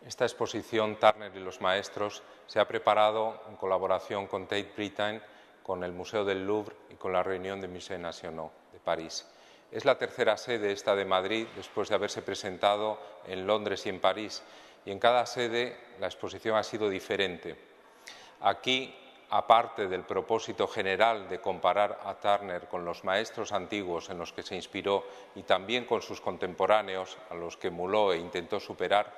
Esta exposición, Turner y los maestros, se ha preparado en colaboración con Tate Britain, con el Museo del Louvre y con la Réunion des Musées Nationaux de París. Es la tercera sede esta de Madrid, después de haberse presentado en Londres y en París, y en cada sede la exposición ha sido diferente. Aquí, aparte del propósito general de comparar a Turner con los maestros antiguos en los que se inspiró y también con sus contemporáneos, a los que emuló e intentó superar,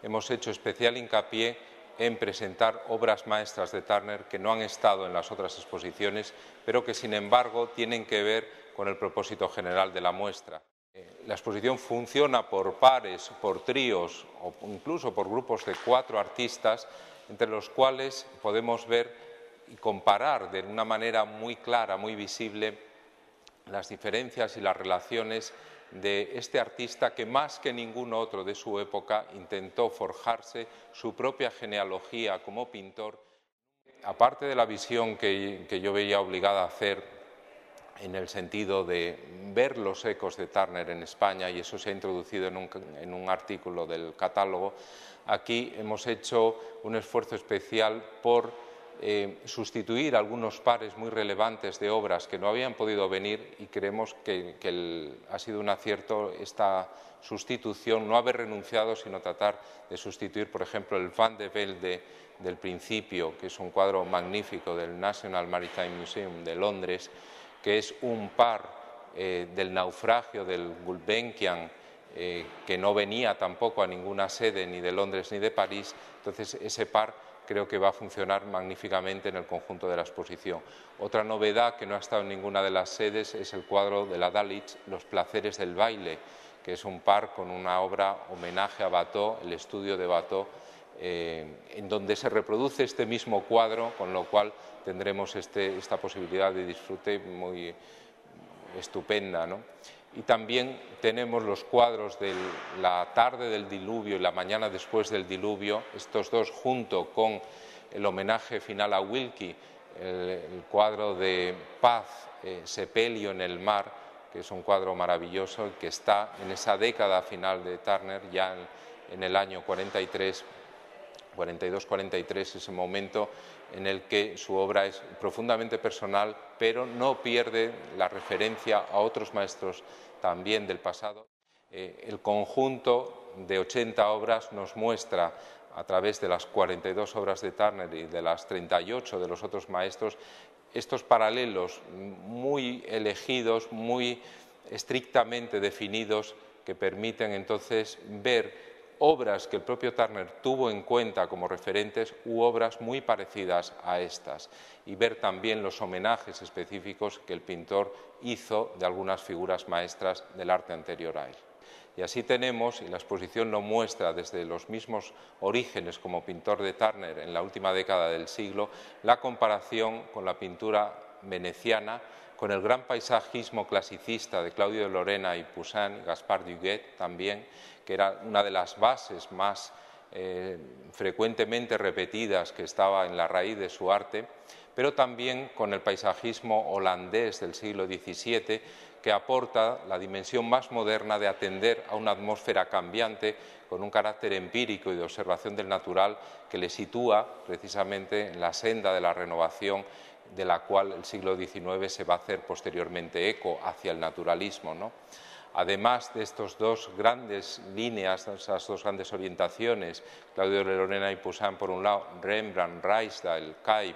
hemos hecho especial hincapié en presentar obras maestras de Turner que no han estado en las otras exposiciones, pero que, sin embargo, tienen que ver con el propósito general de la muestra. La exposición funciona por pares, por tríos o incluso por grupos de 4 artistas, entre los cuales podemos ver y comparar de una manera muy clara, muy visible, las diferencias y las relaciones de este artista que, más que ningún otro de su época, intentó forjarse su propia genealogía como pintor. Aparte de la visión que yo veía obligada a hacer en el sentido de ver los ecos de Turner en España, y eso se ha introducido en un artículo del catálogo, aquí hemos hecho un esfuerzo especial por sustituir algunos pares muy relevantes de obras que no habían podido venir, y creemos que ha sido un acierto esta sustitución, no haber renunciado, sino tratar de sustituir, por ejemplo, el Van de Velde del Principio, que es un cuadro magnífico del National Maritime Museum de Londres, que es un par del naufragio del Gulbenkian, que no venía tampoco a ninguna sede ni de Londres ni de París. Entonces, ese par creo que va a funcionar magníficamente en el conjunto de la exposición. Otra novedad que no ha estado en ninguna de las sedes es el cuadro de la Dalitz, Los placeres del baile, que es un par con una obra homenaje a Watteau, el estudio de Watteau, en donde se reproduce este mismo cuadro, con lo cual tendremos esta posibilidad de disfrute muy estupenda, ¿no? Y también tenemos los cuadros de la tarde del diluvio y la mañana después del diluvio, estos dos junto con el homenaje final a Wilkie, el cuadro de Paz, Sepelio en el mar, que es un cuadro maravilloso y que está en esa década final de Turner, ya en el año 43, 42-43, ese momento en el que su obra es profundamente personal, pero no pierde la referencia a otros maestros también del pasado. El conjunto de 80 obras nos muestra, a través de las 42 obras de Turner y de las 38 de los otros maestros, estos paralelos muy elegidos, muy estrictamente definidos, que permiten entonces ver obras que el propio Turner tuvo en cuenta como referentes u obras muy parecidas a estas, y ver también los homenajes específicos que el pintor hizo de algunas figuras maestras del arte anterior a él. Y así tenemos, y la exposición lo muestra desde los mismos orígenes como pintor de Turner en la última década del siglo, la comparación con la pintura veneciana, con el gran paisajismo clasicista de Claudio de Lorena y Poussin, y Gaspard Duguet también, que era una de las bases más frecuentemente repetidas que estaba en la raíz de su arte, pero también con el paisajismo holandés del siglo XVII, que aporta la dimensión más moderna de atender a una atmósfera cambiante con un carácter empírico y de observación del natural que le sitúa precisamente en la senda de la renovación, de la cual el siglo XIX se va a hacer posteriormente eco hacia el naturalismo, ¿no? Además de estas dos grandes líneas, esas dos grandes orientaciones, Claudio de Lorena y Poussin por un lado, Rembrandt, Ruysdael, Cuyp,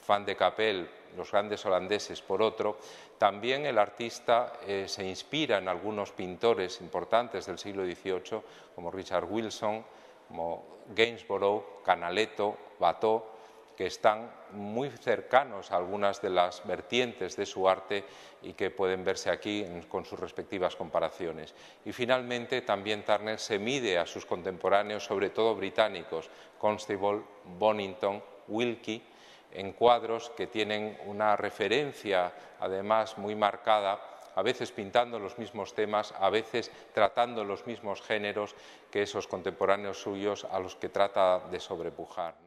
Van de Capelle, los grandes holandeses por otro, también el artista se inspira en algunos pintores importantes del siglo XVIII, como Richard Wilson, como Gainsborough, Canaletto, Watteau, que están muy cercanos a algunas de las vertientes de su arte y que pueden verse aquí con sus respectivas comparaciones. Y finalmente también Turner se mide a sus contemporáneos, sobre todo británicos, Constable, Bonington, Wilkie, en cuadros que tienen una referencia además muy marcada, a veces pintando los mismos temas, a veces tratando los mismos géneros que esos contemporáneos suyos a los que trata de sobrepujar.